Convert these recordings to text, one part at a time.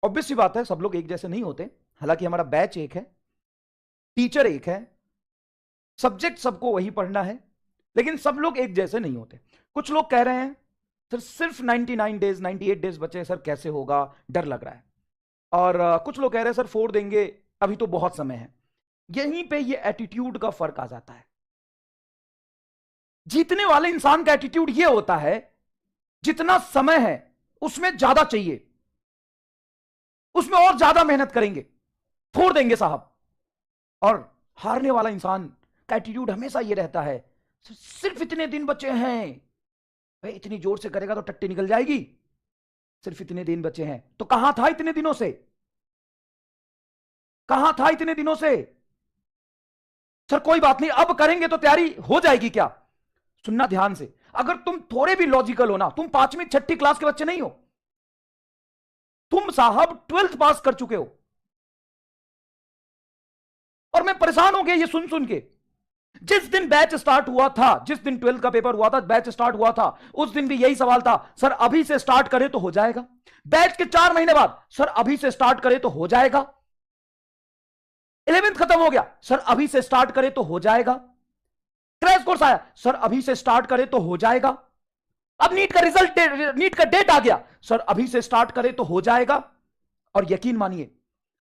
Obvious सी बात है, सब लोग एक जैसे नहीं होते। हालांकि हमारा बैच एक है, टीचर एक है, सब्जेक्ट सबको वही पढ़ना है, लेकिन सब लोग एक जैसे नहीं होते। कुछ लोग कह रहे हैं सर सिर्फ 99 डेज 98 डेज बचे, सर कैसे होगा, डर लग रहा है। और कुछ लोग कह रहे हैं सर 4 देंगे, अभी तो बहुत समय है। यहीं पे ये एटीट्यूड का फर्क आ जाता है। जीतने वाले इंसान का एटीट्यूड ये होता है, जितना समय है उसमें ज्यादा चाहिए, उसमें और ज्यादा मेहनत करेंगे, छोड़ देंगे साहब। और हारने वाला इंसान का एटीट्यूड हमेशा ये रहता है, सिर्फ इतने दिन बचे हैं, भाई इतनी जोर से करेगा तो टट्टी निकल जाएगी, सिर्फ इतने दिन बचे हैं। तो कहां था इतने दिनों से, कहां था इतने दिनों से? सर कोई बात नहीं, अब करेंगे तो तैयारी हो जाएगी क्या? सुनना ध्यान से, अगर तुम थोड़े भी लॉजिकल हो ना, तुम 5वीं 6ठी क्लास के बच्चे नहीं हो, तुम साहब 12th पास कर चुके हो। और मैं परेशान हो गया ये सुन सुन के। जिस दिन बैच स्टार्ट हुआ था, जिस दिन 12th का पेपर हुआ था, बैच स्टार्ट हुआ था, उस दिन भी यही सवाल था, सर अभी से स्टार्ट करें तो हो जाएगा। बैच के 4 महीने बाद, सर अभी से स्टार्ट करें तो हो जाएगा। 11th खत्म हो गया, सर अभी से स्टार्ट करें तो हो जाएगा। क्रैश कोर्स आया, सर अभी से स्टार्ट करें तो हो जाएगा। अब नीट का रिजल्ट, नीट का डेट आ गया, सर अभी से स्टार्ट करें तो हो जाएगा। और यकीन मानिए,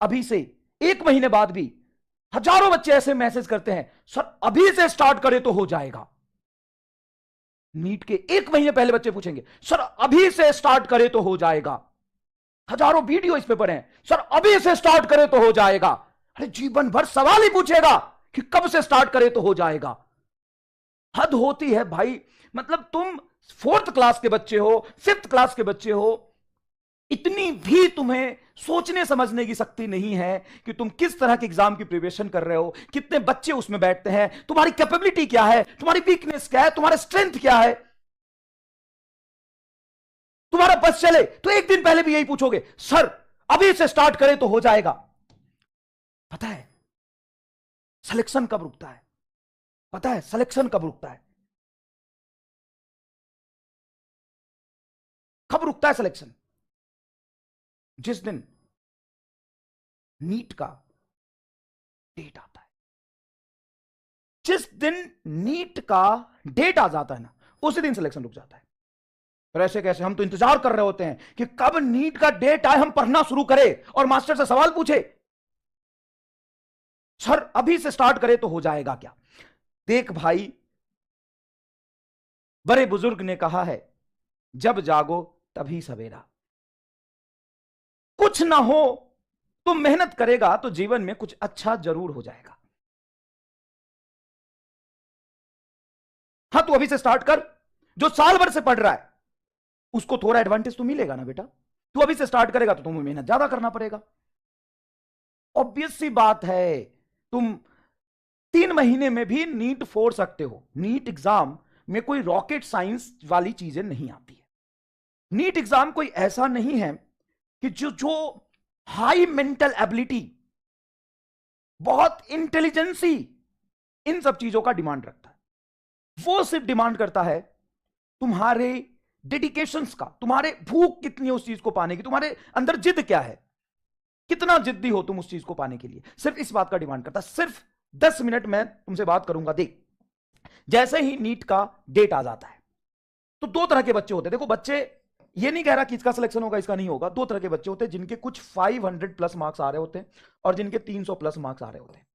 अभी से 1 महीने बाद भी हजारों बच्चे ऐसे मैसेज करते हैं, सर अभी से स्टार्ट करें तो हो जाएगा। नीट के 1 महीने पहले बच्चे पूछेंगे, सर अभी से स्टार्ट करें तो हो जाएगा। हजारों वीडियो इस पे पड़े हैं, सर अभी से स्टार्ट करें तो हो जाएगा। अरे जीवन भर सवाल ही पूछेगा कि कब से स्टार्ट करें तो हो जाएगा। हद होती है भाई। मतलब तुम 4th क्लास के बच्चे हो, 5th क्लास के बच्चे हो, इतनी भी तुम्हें सोचने समझने की शक्ति नहीं है कि तुम किस तरह के एग्जाम की प्रिपरेशन कर रहे हो, कितने बच्चे उसमें बैठते हैं, तुम्हारी कैपेबिलिटी क्या है, तुम्हारी वीकनेस क्या है, तुम्हारा स्ट्रेंथ क्या है। तुम्हारा बस चले तो 1 दिन पहले भी यही पूछोगे, सर अभी से स्टार्ट करें तो हो जाएगा। पता है सिलेक्शन कब रुकता है? पता है सिलेक्शन कब रुकता है? कब रुकता है सिलेक्शन? जिस दिन नीट का डेट आता है। जिस दिन नीट का डेट आ जाता है ना, उसी दिन सिलेक्शन रुक जाता है। पर ऐसे कैसे? हम तो इंतजार कर रहे होते हैं कि कब नीट का डेट आए, हम पढ़ना शुरू करें और मास्टर से सवाल पूछे, सर अभी से स्टार्ट करें तो हो जाएगा क्या? देख भाई, बड़े बुजुर्ग ने कहा है, जब जागो तभी सवेरा। कुछ ना हो, तुम मेहनत करेगा तो जीवन में कुछ अच्छा जरूर हो जाएगा। हाँ, तू अभी से स्टार्ट कर। जो साल भर से पढ़ रहा है उसको थोड़ा एडवांटेज तो मिलेगा ना बेटा। तू अभी से स्टार्ट करेगा तो तुम्हें मेहनत ज्यादा करना पड़ेगा। ऑब्वियस सी बात है। तुम 3 महीने में भी नीट फोड़ सकते हो। नीट एग्जाम में कोई रॉकेट साइंस वाली चीजें नहीं आती है। नीट एग्जाम कोई ऐसा नहीं है कि जो हाई मेंटल एबिलिटी, बहुत इंटेलिजेंसी, इन सब चीजों का डिमांड रखता है। वो सिर्फ डिमांड करता है तुम्हारे डेडिकेशंस का, तुम्हारे भूख कितनी है उस चीज को पाने की, तुम्हारे अंदर जिद क्या है, कितना जिद्दी हो तुम उस चीज को पाने के लिए। सिर्फ इस बात का डिमांड करता है। सिर्फ 10 मिनट मैं तुमसे बात करूंगा। देख, जैसे ही नीट का डेट आ जाता है तो 2 तरह के बच्चे होते हैं। देखो बच्चे, ये नहीं कह रहा कि इसका सिलेक्शन होगा इसका नहीं होगा। 2 तरह के बच्चे होते हैं, जिनके कुछ 500 प्लस मार्क्स आ रहे होते हैं और जिनके 300 प्लस मार्क्स आ रहे होते हैं।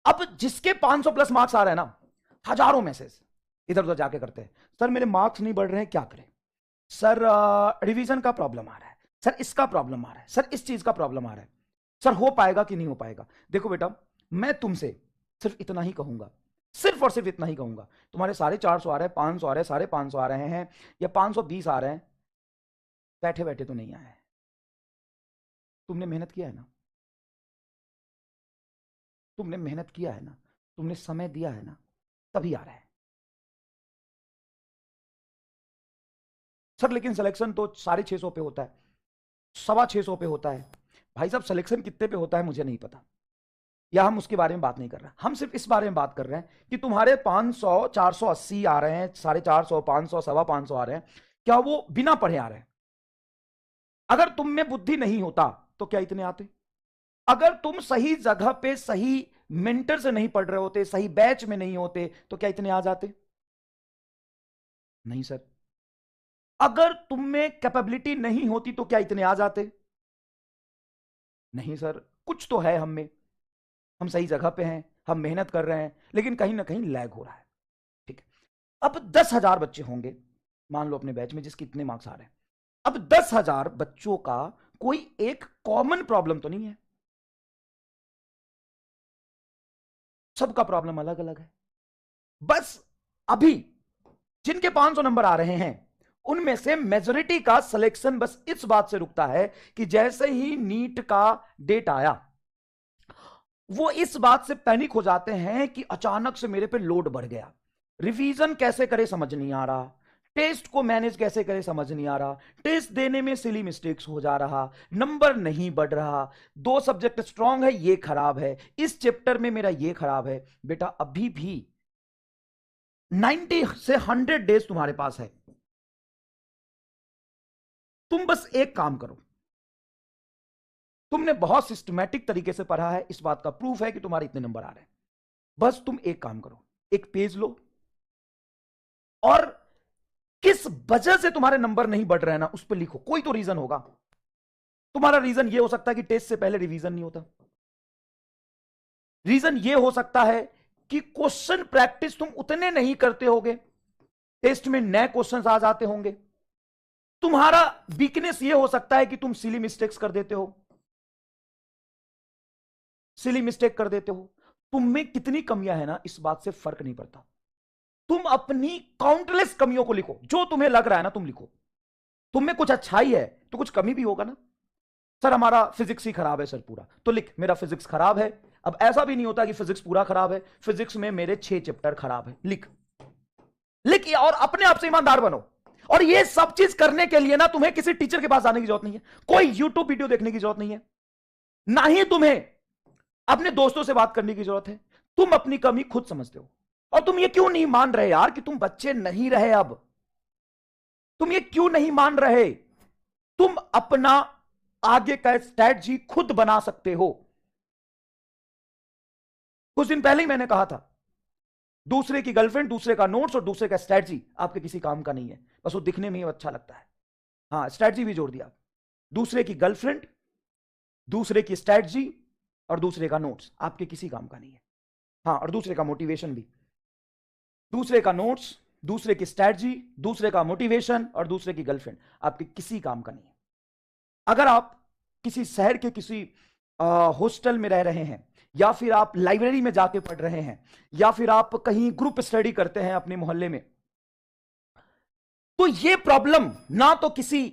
अब जिसके 500 प्लस मार्क्स आ रहे हैं ना, हजारों मैसेज इधर उधर जाके करते हैं, सर मेरे मार्क्स नहीं बढ़ रहे हैं, क्या करें? सर रिवीजन का प्रॉब्लम आ रहा है, सर इसका प्रॉब्लम आ रहा है, सर इस चीज का प्रॉब्लम आ रहा है, सर हो पाएगा कि नहीं हो पाएगा? देखो बेटा, मैं तुमसे सिर्फ इतना ही कहूंगा, सिर्फ और सिर्फ इतना ही कहूंगा। तुम्हारे 450 आ रहे हैं, 500 आ रहे हैं, 550 आ रहे हैं या 520 आ रहे हैं, बैठे बैठे तो नहीं आए हैं। तुमने मेहनत किया है ना, तुमने मेहनत किया है ना, तुमने समय दिया है ना, तभी आ रहा है। सर लेकिन सिलेक्शन तो 650 पे होता है, 625 पे होता है। भाई साहब सिलेक्शन कितने पे होता है मुझे नहीं पता, या हम उसके बारे में बात नहीं कर रहे। हम सिर्फ इस बारे में बात कर रहे हैं कि तुम्हारे 500 480 आ रहे हैं, 450 500 550 आ रहे हैं, क्या वो बिना पढ़े आ रहे हैं? अगर तुम में बुद्धि नहीं होता तो क्या इतने आते? अगर तुम सही जगह पे सही मेंटर से नहीं पढ़ रहे होते, सही बैच में नहीं होते, तो क्या इतने आ जाते? नहीं सर। अगर तुम में कैपेबिलिटी नहीं होती तो क्या इतने आ जाते? नहीं सर। कुछ तो है हम में, हम सही जगह पे हैं, हम मेहनत कर रहे हैं, लेकिन कहीं ना कहीं लैग हो रहा है। ठीक है, अब 10,000 बच्चे होंगे मान लो अपने बैच में, जिसके इतने मार्क्स आ रहे हैं। अब 10,000 बच्चों का कोई एक कॉमन प्रॉब्लम तो नहीं है, सबका प्रॉब्लम अलग अलग है। बस अभी जिनके 500 नंबर आ रहे हैं उनमें से मेजोरिटी का सिलेक्शन बस इस बात से रुकता है कि जैसे ही नीट का डेट आया, वो इस बात से पैनिक हो जाते हैं कि अचानक से मेरे पे लोड बढ़ गया, रिवीजन कैसे करे समझ नहीं आ रहा, टेस्ट को मैनेज कैसे करे समझ नहीं आ रहा, टेस्ट देने में सिली मिस्टेक्स हो जा रहा, नंबर नहीं बढ़ रहा, 2 सब्जेक्ट स्ट्रांग है ये खराब है, इस चैप्टर में मेरा ये खराब है। बेटा अभी भी 90 से 100 डेज तुम्हारे पास है। तुम बस एक काम करो, तुमने बहुत सिस्टमैटिक तरीके से पढ़ा है, इस बात का प्रूफ है कि तुम्हारे इतने नंबर आ रहे हैं। बस तुम एक काम करो, एक पेज लो और किस वजह से तुम्हारे नंबर नहीं बढ़ रहे हैं ना उस पर लिखो। कोई तो रीजन होगा। तुम्हारा रीजन यह हो सकता है कि टेस्ट से पहले रिवीजन नहीं होता, रीजन यह हो सकता है कि क्वेश्चन प्रैक्टिस तुम उतने नहीं करते होगे, टेस्ट में नए क्वेश्चंस आ जाते होंगे। तुम्हारा वीकनेस यह हो सकता है कि तुम सिली मिस्टेक्स कर देते हो, सिली मिस्टेक कर देते हो। तुम में कितनी कमियां है ना इस बात से फर्क नहीं पड़ता। तुम अपनी काउंटलेस कमियों को लिखो, जो तुम्हें लग रहा है ना तुम लिखो। तुम में कुछ अच्छाई है तो कुछ कमी भी होगा ना। सर हमारा फिजिक्स ही खराब है सर पूरा, तो लिख मेरा फिजिक्स खराब है। अब ऐसा भी नहीं होता कि फिजिक्स पूरा खराब है, फिजिक्स में मेरे 6 चैप्टर खराब है, लिख लिख और अपने आप से ईमानदार बनो। और ये सब चीज करने के लिए ना तुम्हें किसी टीचर के पास जाने की जरूरत नहीं है, कोई यूट्यूब वीडियो देखने की जरूरत नहीं है, ना ही तुम्हें अपने दोस्तों से बात करने की जरूरत है। तुम अपनी कमी खुद समझते हो। और तुम ये क्यों नहीं मान रहे यार कि तुम बच्चे नहीं रहे? अब तुम ये क्यों नहीं मान रहे? तुम अपना आगे का स्ट्रैटेजी खुद बना सकते हो। कुछ दिन पहले ही मैंने कहा था, दूसरे की गर्लफ्रेंड, दूसरे का नोट्स और दूसरे का स्ट्रैटेजी आपके किसी काम का नहीं है, बस वो दिखने में ही अच्छा लगता है। हाँ, स्ट्रैटेजी भी जोड़ दिया। दूसरे की गर्लफ्रेंड, दूसरे की स्ट्रैटेजी और दूसरे का नोट्स आपके किसी काम का नहीं है। हाँ, और दूसरे का मोटिवेशन भी। दूसरे का नोट्स, दूसरे की स्ट्रैटेजी, दूसरे का मोटिवेशन और दूसरे की गर्लफ्रेंड आपके किसी काम का नहीं है। अगर आप किसी शहर के किसी हॉस्टल में रह रहे हैं, या फिर आप लाइब्रेरी में जाके पढ़ रहे हैं, या फिर आप कहीं ग्रुप स्टडी करते हैं अपने मोहल्ले में, तो ये प्रॉब्लम ना तो किसी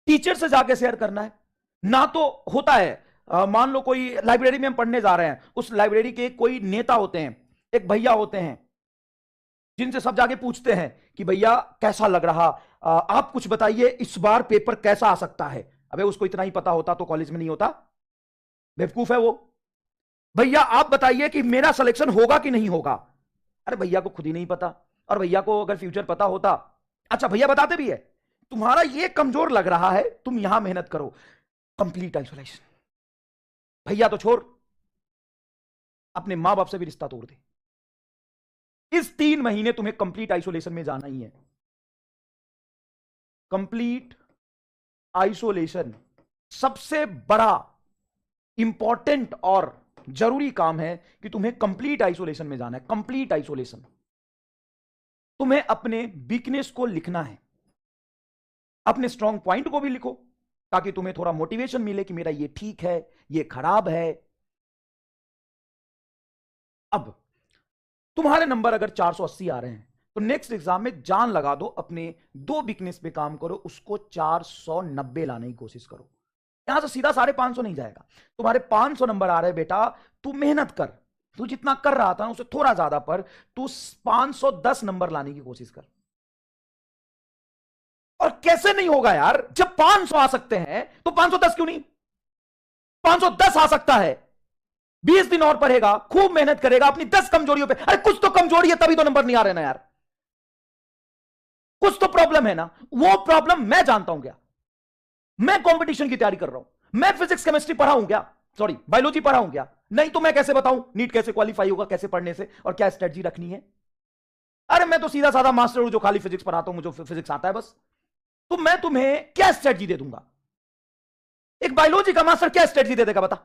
टीचर से जाके शेयर करना है, ना तो होता है मान लो कोई लाइब्रेरी में हम पढ़ने जा रहे हैं, उस लाइब्रेरी के कोई नेता होते हैं, एक भैया होते हैं जिनसे सब जाके पूछते हैं कि भैया कैसा लग रहा, आप कुछ बताइए इस बार पेपर कैसा आ सकता है। अबे उसको इतना ही पता होता तो कॉलेज में नहीं होता, बेवकूफ है वो। भैया आप बताइए कि मेरा सिलेक्शन होगा कि नहीं होगा। अरे भैया को खुद ही नहीं पता, और भैया को अगर फ्यूचर पता होता। अच्छा भैया बताते भी है, तुम्हारा ये कमजोर लग रहा है, तुम यहां मेहनत करो, कंप्लीट आइसोलेशन। भैया तो छोड़, अपने मां बाप से भी रिश्ता तोड़ दे। इस 3 महीने तुम्हें कंप्लीट आइसोलेशन में जाना ही है। कंप्लीट आइसोलेशन सबसे बड़ा इंपॉर्टेंट और जरूरी काम है कि तुम्हें कंप्लीट आइसोलेशन में जाना है। Complete isolation. तुम्हें अपने वीकनेस को लिखना है, अपने स्ट्रॉन्ग पॉइंट को भी लिखो, ताकि तुम्हें थोड़ा मोटिवेशन मिले कि मेरा ये ठीक है, ये खराब है। अब तुम्हारे नंबर अगर 480 आ रहे हैं तो नेक्स्ट एग्जाम में जान लगा दो, अपने 2 वीकनेस पे काम करो, उसको 490 लाने की कोशिश करो। यहां से सीधा 550 नहीं जाएगा। तुम्हारे 500 नंबर आ रहे बेटा, तू मेहनत कर, तू जितना कर रहा था उससे थोड़ा ज्यादा पर तू 510 नंबर लाने की कोशिश कर। और कैसे नहीं होगा यार, जब 500 आ सकते हैं तो 510 क्यों नहीं? 510 आ सकता है। 20 दिन और पढ़ेगा, खूब मेहनत करेगा अपनी 10 कमजोरियों पे। अरे कुछ तो कमजोरी है तभी तो नंबर नहीं आ रहे ना यार, कुछ तो प्रॉब्लम है ना। वो प्रॉब्लम मैं जानता हूं क्या, मैं कंपटीशन की तैयारी कर रहा हूं, मैं फिजिक्स केमिस्ट्री पढ़ा हूं क्या, सॉरी बायोलॉजी पढ़ा हूं क्या, नहीं तो मैं कैसे बताऊं नीट कैसे क्वालिफाई होगा, कैसे पढ़ने से और क्या स्ट्रेटजी रखनी है। अरे मैं तो सीधा साधा मास्टर हूं जो खाली फिजिक्स पढ़ाता हूं, मुझे फिजिक्स आता है बस। तो मैं तुम्हें क्या स्ट्रेटजी दे दूंगा, एक बायोलॉजी का मास्टर क्या स्ट्रेटजी दे देगा बता।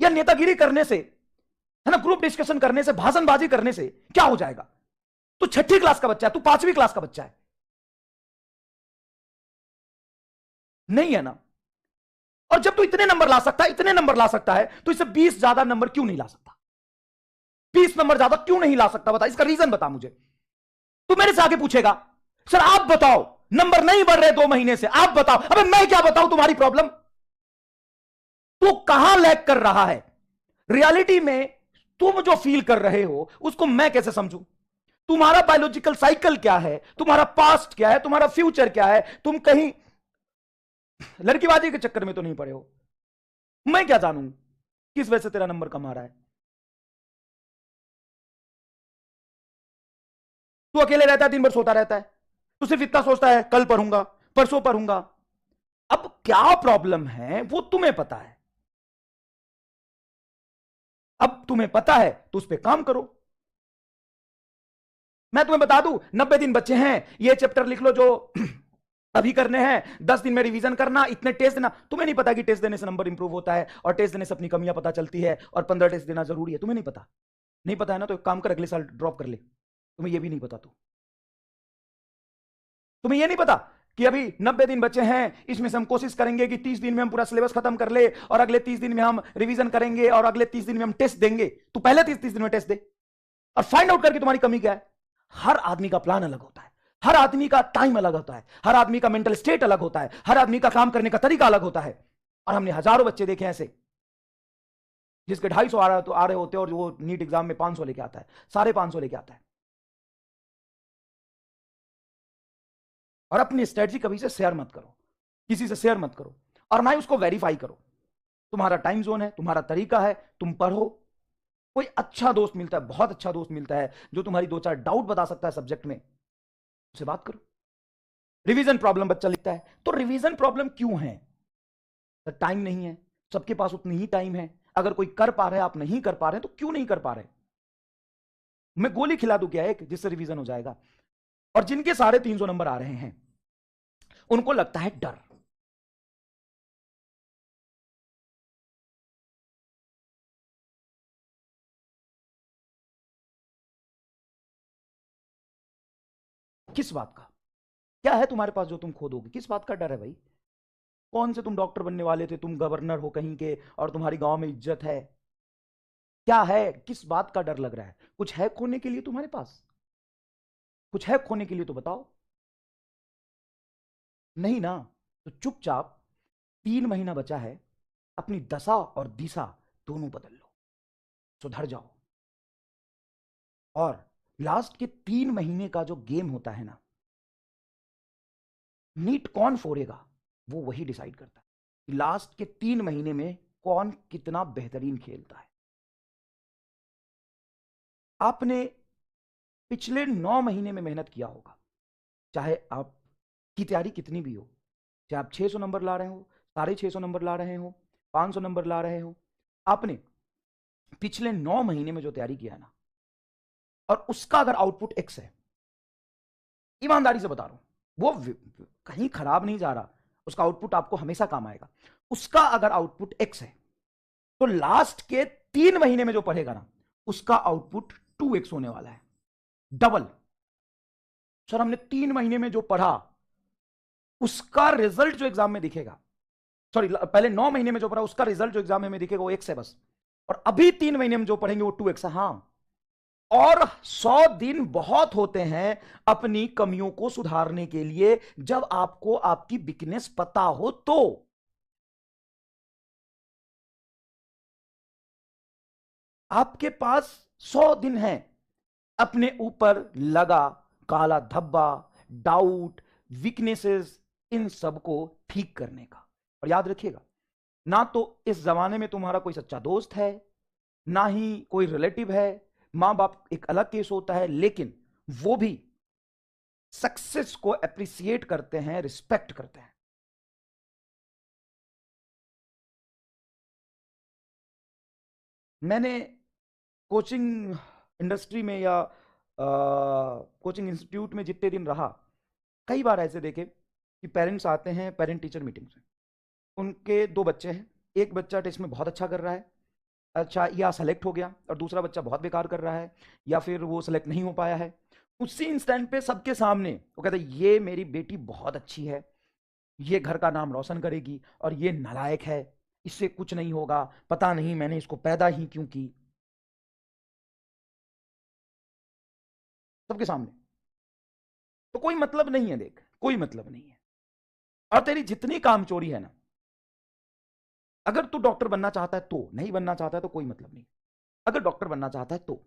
या नेतागिरी करने से, है ना, ग्रुप डिस्कशन करने से, भाषणबाजी करने से क्या हो जाएगा। तू 6ठी क्लास का बच्चा है, तू 5वीं क्लास का बच्चा है, नहीं है ना। और जब तू इतने नंबर ला सकता है, इतने नंबर ला सकता है, तो इससे 20 ज्यादा नंबर क्यों नहीं ला सकता, 20 नंबर ज्यादा क्यों नहीं ला सकता, बता, इसका रीजन बता मुझे। तू मेरे से आगे पूछेगा सर आप बताओ नंबर नहीं बढ़ रहे 2 महीने से, आप बताओ। अबे मैं क्या बताऊं तुम्हारी प्रॉब्लम, तू कहां लैग कर रहा है रियलिटी में, तुम जो फील कर रहे हो उसको मैं कैसे समझूं। तुम्हारा बायोलॉजिकल साइकिल क्या है, तुम्हारा पास्ट क्या है, तुम्हारा फ्यूचर क्या है, तुम कहीं लड़कीबाजी के चक्कर में तो नहीं पड़े हो। मैं क्या जानूं किस वजह से तेरा नंबर कम आ रहा है। तू अकेले रहता है, दिन भर सोता रहता है, तू सिर्फ इतना सोचता है कल पढ़ूंगा, परसों पढ़ूंगा। अब क्या प्रॉब्लम है वो तुम्हें पता है, अब तुम्हें पता है तो उस पर काम करो। मैं तुम्हें बता दूं 90 दिन बच्चे हैं, ये चैप्टर लिख लो जो अभी करने हैं, 10 दिन में रिवीजन करना, इतने टेस्ट देना। तुम्हें नहीं पता कि टेस्ट देने से नंबर इंप्रूव होता है और टेस्ट देने से अपनी कमियां पता चलती है और 15 टेस्ट देना जरूरी है, तुम्हें नहीं पता। नहीं पता है ना, तो एक काम कर अगले साल ड्रॉप कर ले, तुम्हें यह भी नहीं पता। तो तुम्हें यह नहीं पता कि अभी 90 दिन बचे हैं, इसमें से हम कोशिश करेंगे कि 30 दिन में हम पूरा सिलेबस खत्म कर ले और अगले 30 दिन में हम रिवीजन करेंगे और अगले 30 दिन में हम टेस्ट देंगे। तू पहले 30 दिन में टेस्ट दे और फाइंड आउट करके तुम्हारी कमी क्या है। हर आदमी का प्लान अलग होता है, हर आदमी का टाइम अलग होता है, हर आदमी का मेंटल स्टेट अलग होता है, हर आदमी का काम करने का तरीका अलग होता है। और हमने हजारों बच्चे देखे ऐसे जिसके 250 आ रहे होते हैं और वो नीट एग्जाम में 500 लेके आता है, 550 लेके आता है। और अपनी स्ट्रेटजी कभी से शेयर मत करो, किसी से शेयर मत करो और ना ही उसको वेरीफाई करो। तुम्हारा टाइम जोन है, तुम्हारा तरीका है, तुम पढ़ो। कोई अच्छा दोस्त मिलता है, बहुत अच्छा दोस्त मिलता है जो तुम्हारी 2-4 डाउट बता सकता है सब्जेक्ट में, उससे बात करो। रिवीजन प्रॉब्लम बच्चा लिखता है, तो रिवीजन प्रॉब्लम क्यों है, तो टाइम नहीं है, सबके पास उतनी ही टाइम है। अगर कोई कर पा रहा है, आप नहीं कर पा रहे हैं, तो क्यों नहीं कर पा रहे। मैं गोली खिला दूं क्या एक जिससे रिवीजन हो जाएगा। और जिनके 350 नंबर आ रहे हैं उनको लगता है डर। किस बात का, क्या है तुम्हारे पास जो तुम खो दोगे, किस बात का डर है भाई। कौन से तुम डॉक्टर बनने वाले थे, तुम गवर्नर हो कहीं के और तुम्हारी गांव में इज्जत है, क्या है, किस बात का डर लग रहा है। कुछ है खोने के लिए तुम्हारे पास, कुछ है खोने के लिए तो बताओ। नहीं ना, तो चुपचाप 3 महीना बचा है, अपनी दशा और दिशा दोनों बदल लो, सुधर जाओ। और लास्ट के 3 महीने का जो गेम होता है ना, नीट कौन फोड़ेगा वो वही डिसाइड करता है। लास्ट के 3 महीने में कौन कितना बेहतरीन खेलता है। आपने पिछले 9 महीने में मेहनत किया होगा, चाहे आपकी तैयारी कितनी भी हो, चाहे आप 600 नंबर ला रहे हो, 650 नंबर ला रहे हो, 500 नंबर ला रहे हो, आपने पिछले 9 महीने में जो तैयारी किया है ना, और उसका अगर आउटपुट एक्स है, ईमानदारी से बता रहा हूं, वो कहीं खराब नहीं जा रहा, उसका आउटपुट आपको हमेशा काम आएगा। उसका अगर आउटपुट एक्स है तो लास्ट के 3 महीने में जो पढ़ेगा ना, उसका आउटपुट 2x होने वाला है, डबल। सर हमने 3 महीने में जो पढ़ा उसका रिजल्ट जो एग्जाम में दिखेगा, सॉरी पहले 9 महीने में जो पढ़ा उसका रिजल्ट जो एग्जाम में दिखेगा वो x है बस, और अभी 3 महीने में जो पढ़ेंगे वो 2x है। हां, और 100 दिन बहुत होते हैं अपनी कमियों को सुधारने के लिए, जब आपको आपकी वीकनेस पता हो तो। आपके पास 100 दिन हैं अपने ऊपर लगा काला धब्बा, डाउट, वीकनेसेस, इन सब को ठीक करने का। और याद रखिएगा, ना तो इस जमाने में तुम्हारा कोई सच्चा दोस्त है, ना ही कोई रिलेटिव है, मां बाप एक अलग केस होता है, लेकिन वो भी सक्सेस को अप्रिशिएट करते हैं, रिस्पेक्ट करते हैं। मैंने कोचिंग इंडस्ट्री में या कोचिंग इंस्टीट्यूट में जितने दिन रहा, कई बार ऐसे देखे कि पेरेंट्स आते हैं पेरेंट टीचर मीटिंग में, उनके दो बच्चे हैं, एक बच्चा टेस्ट में बहुत अच्छा कर रहा है, अच्छा या सेलेक्ट हो गया, और दूसरा बच्चा बहुत बेकार कर रहा है या फिर वो सेलेक्ट नहीं हो पाया है। उसी इंस्टेंट पे सबके सामने वो कहते हैं ये मेरी बेटी बहुत अच्छी है, ये घर का नाम रोशन करेगी, और ये नालायक है, इससे कुछ नहीं होगा, पता नहीं मैंने इसको पैदा ही क्यों की। सबके सामने। तो कोई मतलब नहीं है, देख कोई मतलब नहीं है। और तेरी जितनी कामचोरी है ना, अगर तू डॉक्टर बनना चाहता है तो, नहीं बनना चाहता है तो कोई मतलब नहीं। अगर डॉक्टर बनना चाहता है तो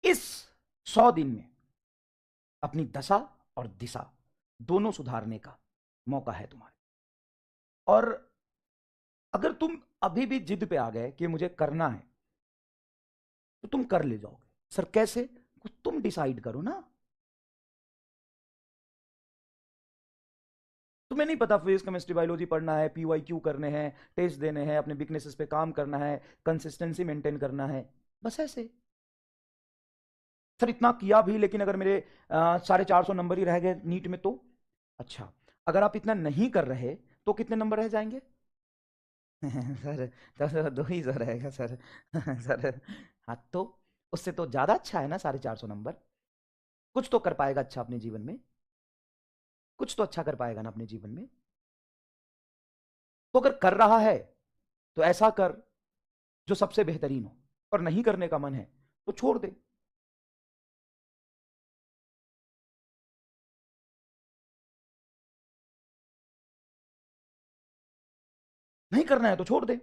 इस 100 दिन में अपनी दशा और दिशा दोनों सुधारने का मौका है तुम्हारे। और अगर तुम अभी भी जिद पे आ गए कि मुझे करना है, तो तुम कर ले जाओगे। सर कैसे? कुछ तुम डिसाइड करो ना। तुम्हें नहीं पता फिजिक्स केमिस्ट्री बायोलॉजी पढ़ना है, पीवाईक्यू करने हैं, टेस्ट देने हैं, अपने वीकनेसेस पे काम करना है, कंसिस्टेंसी मेंटेन करना है, बस ऐसे। सर इतना किया भी, लेकिन अगर मेरे 450 नंबर ही रह गए नीट में तो? अच्छा, अगर आप इतना नहीं कर रहे तो कितने नंबर रह जाएंगे? सर तो दो ही सौ रहेगा सर। सर हाँ तो उससे तो ज्यादा अच्छा है ना 450 नंबर। कुछ तो कर पाएगा अच्छा अपने जीवन में, कुछ तो अच्छा कर पाएगा ना अपने जीवन में। तो अगर कर रहा है तो ऐसा कर जो सबसे बेहतरीन हो, और नहीं करने का मन है तो छोड़ दे। नहीं करना है तो छोड़ दे।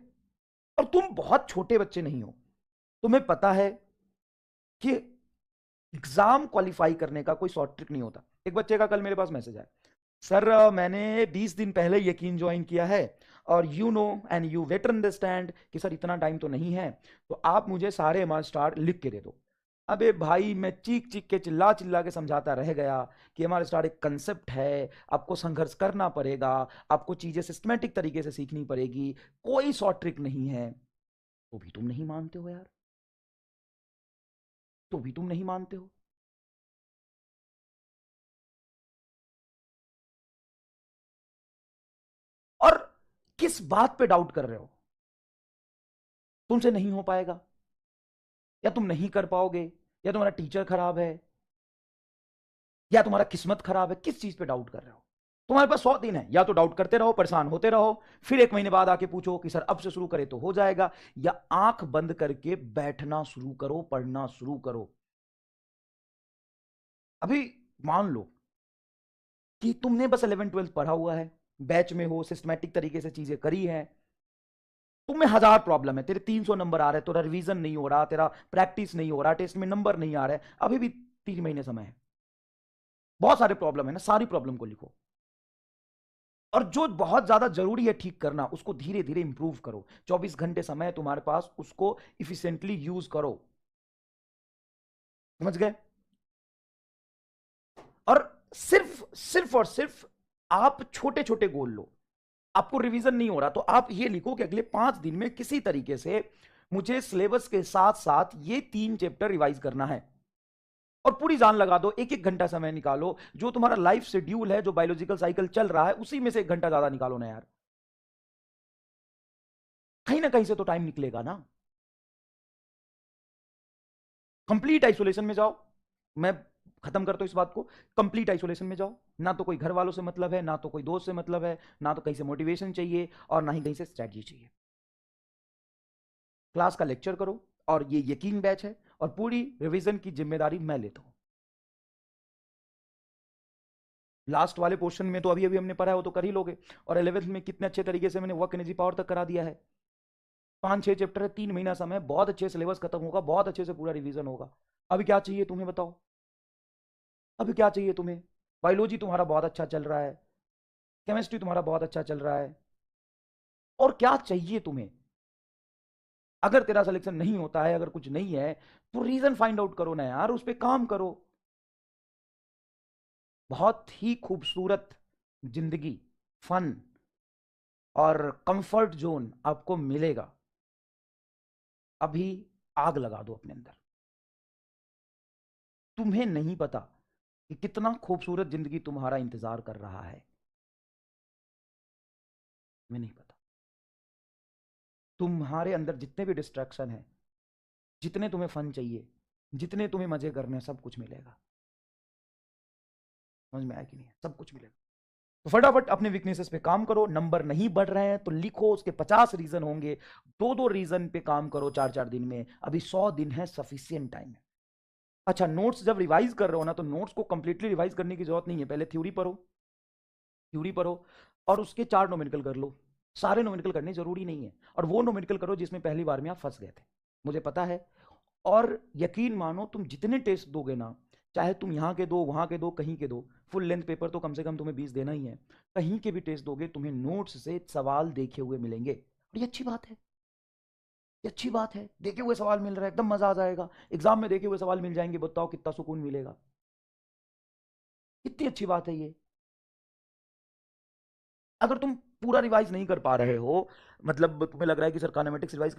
और तुम बहुत छोटे बच्चे नहीं हो, तुम्हें पता है कि एग्जाम क्वालिफाई करने का कोई शॉर्ट ट्रिक नहीं होता। एक बच्चे का कल मेरे पास मैसेज आया, सर मैंने 20 दिन पहले यकीन ज्वाइन किया है, और you know and you better understand कि सर इतना टाइम तो नहीं है, तो आप मुझे सारे एमआर स्टार लिख के दे दो। अबे भाई मैं चीख चीख के चिल्ला चिल्ला के समझाता रह गया कि एमआर स्टार एक कंसेप्ट है, आपको संघर्ष करना पड़ेगा, आपको चीजें सिस्टमेटिक तरीके से सीखनी पड़ेगी, कोई शॉर्ट ट्रिक नहीं है। तो भी तुम नहीं मानते हो यार, तो भी तुम नहीं मानते हो। और किस बात पे डाउट कर रहे हो? तुमसे नहीं हो पाएगा, या तुम नहीं कर पाओगे, या तुम्हारा टीचर खराब है, या तुम्हारा किस्मत खराब है? किस चीज पे डाउट कर रहे हो? तुम्हारे पास 100 दिन है, या तो डाउट करते रहो, परेशान होते रहो, फिर 1 महीने बाद आके पूछो कि सर अब से शुरू करें तो हो जाएगा, या आंख बंद करके बैठना शुरू करो, पढ़ना शुरू करो। अभी मान लो कि तुमने बस 11 12 पढ़ा हुआ है, बैच में हो, सिस्टमैटिक तरीके से चीजें करी है, तुम्हें 1000 प्रॉब्लम है, तेरे 300 नंबर आ रहे, तेरा रिवीजन नहीं हो रहा, तेरा प्रैक्टिस नहीं हो रहा, टेस्ट में नंबर नहीं आ रहे, अभी भी 3 महीने समय है। बहुत सारे प्रॉब्लम है ना, सारी प्रॉब्लम को लिखो, और जो बहुत ज्यादा जरूरी है ठीक करना उसको धीरे धीरे इंप्रूव करो। 24 घंटे समय है तुम्हारे पास, उसको इफिशिएंटली यूज करो। समझ गए? और सिर्फ सिर्फ और सिर्फ आप छोटे छोटे गोल लो। आपको रिवीजन नहीं हो रहा तो आप ये लिखो कि अगले 5 दिन में किसी तरीके से मुझे सिलेबस के साथ साथ ये 3 चैप्टर रिवाइज करना है, और पूरी जान लगा दो, एक एक घंटा समय निकालो। जो तुम्हारा लाइफ शेड्यूल है, जो बायोलॉजिकल साइकिल चल रहा है, उसी में से 1 घंटा ज्यादा निकालो ना यार। कहीं ना कहीं से तो टाइम निकलेगा ना। कंप्लीट आइसोलेशन में जाओ। मैं खत्म करता हूं इस बात को। कंप्लीट आइसोलेशन में जाओ, ना तो कोई घर वालों से मतलब है, ना तो कोई दोस्त से मतलब है, ना तो कहीं से मोटिवेशन चाहिए, और ना ही कहीं से स्ट्रेटजी चाहिए। क्लास का लेक्चर करो, और ये यकीन बैच है, और पूरी रिवीजन की जिम्मेदारी मैं लेता हूं। लास्ट वाले पोर्शन में तो अभी अभी हमने पढ़ा है, वो तो कर ही लोगे। और 11th में कितने अच्छे तरीके से मैंने वर्क एनर्जी पावर तक करा दिया है। 5 6 चैप्टर है, 3 महीना समय, बहुत अच्छे सिलेबस खत्म होगा, बहुत अच्छे से पूरा रिवीजन होगा। अभी क्या चाहिए तुम्हें बताओ? अभी क्या चाहिए तुम्हें? बायोलॉजी तुम्हारा बहुत अच्छा चल रहा है, केमिस्ट्री तुम्हारा बहुत अच्छा चल रहा है, और क्या चाहिए तुम्हें? अगर तेरा सिलेक्शन नहीं होता है, अगर कुछ नहीं है, तो रीजन फाइंड आउट करो ना यार, उस पर काम करो। बहुत ही खूबसूरत जिंदगी, फन और कंफर्ट जोन आपको मिलेगा अभी आग लगा दो अपने अंदर। तुम्हें नहीं पता कि कितना खूबसूरत जिंदगी तुम्हारा इंतजार कर रहा है। तुम्हें नहीं पता। तुम्हारे अंदर जितने भी डिस्ट्रैक्शन है, जितने तुम्हें फन चाहिए, जितने तुम्हें मजे करने हैं, सब कुछ मिलेगा। समझ में आया कि नहीं? सब कुछ मिलेगा। तो फटाफट अपने वीकनेसेस पे काम करो। नंबर नहीं बढ़ रहे हैं तो लिखो, उसके 50 रीजन होंगे। दो दो रीजन पे काम करो 4-4 दिन में। अभी 100 दिन है, सफिशियंट टाइम है। अच्छा, नोट्स जब रिवाइज कर रहे हो ना, तो नोट्स को कंप्लीटली रिवाइज करने की जरूरत नहीं है। पहले थ्योरी पढ़ो, थ्योरी पढ़ो, और उसके 4 नोमेनिकल कर लो। सारे नोमेनिकल करने जरूरी नहीं है, और वो नोमेनिकल करो जिसमें पहली बार में आप फंस गए थे, मुझे पता है। और यकीन मानो, तुम जितने टेस्ट दोगे ना, चाहे तुम यहाँ के दो, वहां के दो, कहीं के दो, फुल लेंथ पेपर तो कम से कम तुम्हें 20 देना ही है। कहीं के भी टेस्ट दोगे, तुम्हें नोट्स से सवाल देखे हुए मिलेंगे। और ये अच्छी बात है, ये अच्छी बात है। देखे हुए सवाल मिल रहा है, एकदम मजा आ जाएगा। एग्जाम में देखे हुए सवाल मिल जाएंगे, बताओ कितना सुकून मिलेगा। कितनी अच्छी बात है ये। अगर तुम पूरा रिवाइज नहीं कर पा रहे हो, मतलब तुम्हें लग रहा है कि सर काइनेमेटिक्स रिवाइज